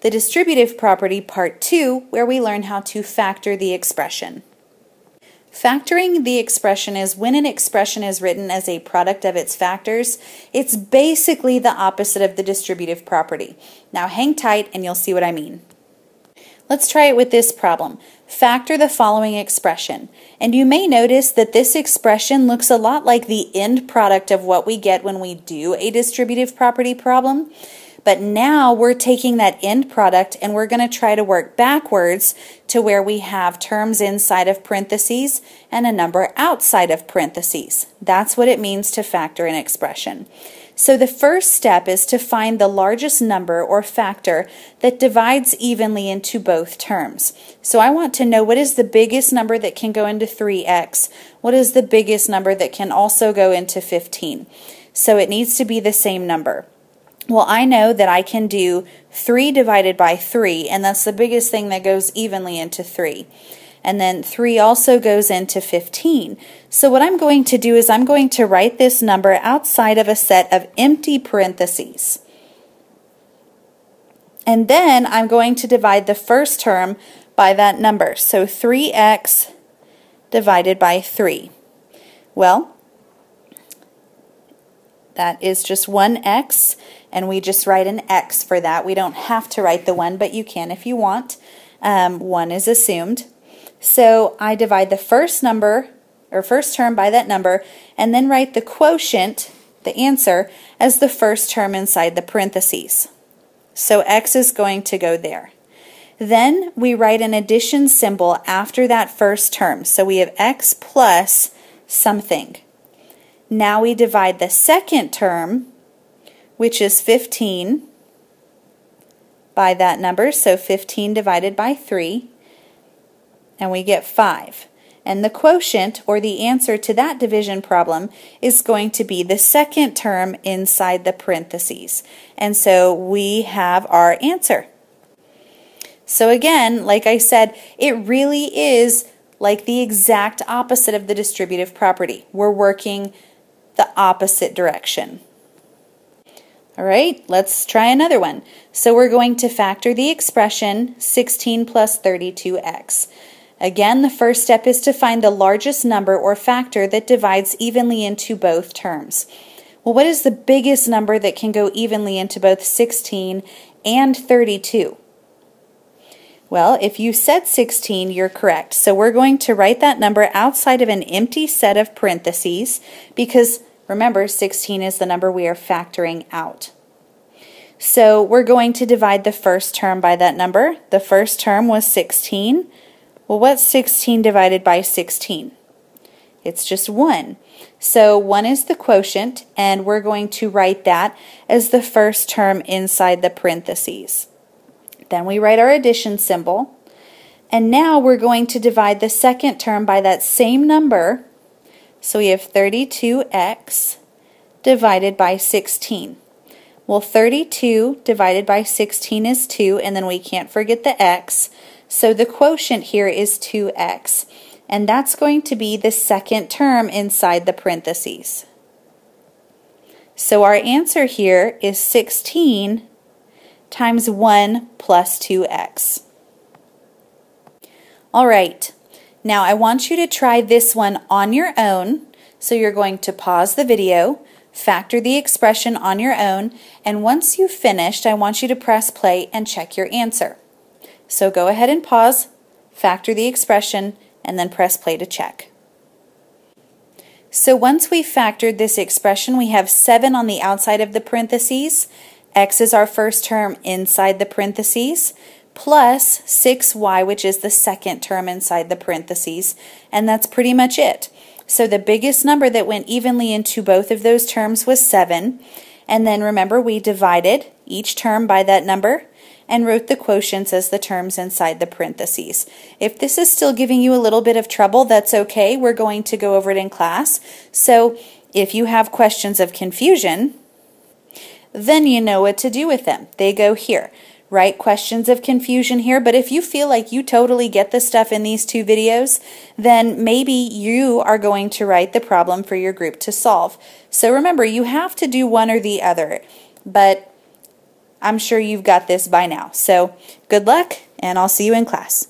the distributive property part 2, where we learn how to factor the expression. Factoring the expression is when an expression is written as a product of its factors. It's basically the opposite of the distributive property. Now hang tight and you'll see what I mean. Let's try it with this problem. Factor the following expression. And you may notice that this expression looks a lot like the end product of what we get when we do a distributive property problem. But now we're taking that end product and we're going to try to work backwards to where we have terms inside of parentheses and a number outside of parentheses. That's what it means to factor an expression. So the first step is to find the largest number or factor that divides evenly into both terms. So I want to know what is the biggest number that can go into 3x? What is the biggest number that can also go into 15? So it needs to be the same number. Well, I know that I can do 3 divided by 3, and that's the biggest thing that goes evenly into 3. And then 3 also goes into 15. So what I'm going to do is I'm going to write this number outside of a set of empty parentheses. And then I'm going to divide the first term by that number. So 3x divided by 3. Well, that is just 1x, and we just write an x for that. We don't have to write the 1, but you can if you want. 1 is assumed. So I divide the first number, or first term by that number, and then write the quotient, the answer, as the first term inside the parentheses. So x is going to go there. Then we write an addition symbol after that first term. So we have x plus something. Now we divide the second term, which is 15, by that number. So 15 divided by 3. And we get 5. And the quotient, or the answer to that division problem, is going to be the second term inside the parentheses. And so we have our answer. So again, like I said, it really is like the exact opposite of the distributive property. We're working the opposite direction. All right, let's try another one. So we're going to factor the expression 16 plus 32x. Again, the first step is to find the largest number or factor that divides evenly into both terms. Well, what is the biggest number that can go evenly into both 16 and 32? Well, if you said 16, you're correct. So we're going to write that number outside of an empty set of parentheses because, remember, 16 is the number we are factoring out. So we're going to divide the first term by that number. The first term was 16. Well, what's 16 divided by 16? It's just 1. So 1 is the quotient, and we're going to write that as the first term inside the parentheses. Then we write our addition symbol, and now we're going to divide the second term by that same number. So we have 32x divided by 16. Well, 32 divided by 16 is 2, and then we can't forget the x. So the quotient here is 2x, and that's going to be the second term inside the parentheses. So our answer here is 16 times 1 plus 2x. All right, now I want you to try this one on your own. So you're going to pause the video, factor the expression on your own, and once you've finished, I want you to press play and check your answer. So go ahead and pause, factor the expression, and then press play to check. So once we've factored this expression, we have 7 on the outside of the parentheses. X is our first term inside the parentheses, plus 6y, which is the second term inside the parentheses, and that's pretty much it. So the biggest number that went evenly into both of those terms was 7, and then remember we divided each term by that number and wrote the quotients as the terms inside the parentheses. If this is still giving you a little bit of trouble, that's okay. We're going to go over it in class. So if you have questions of confusion, then you know what to do with them. They go here. Write questions of confusion here, but if you feel like you totally get the stuff in these 2 videos, then maybe you are going to write the problem for your group to solve. So remember, you have to do one or the other, but I'm sure you've got this by now. So good luck, and I'll see you in class.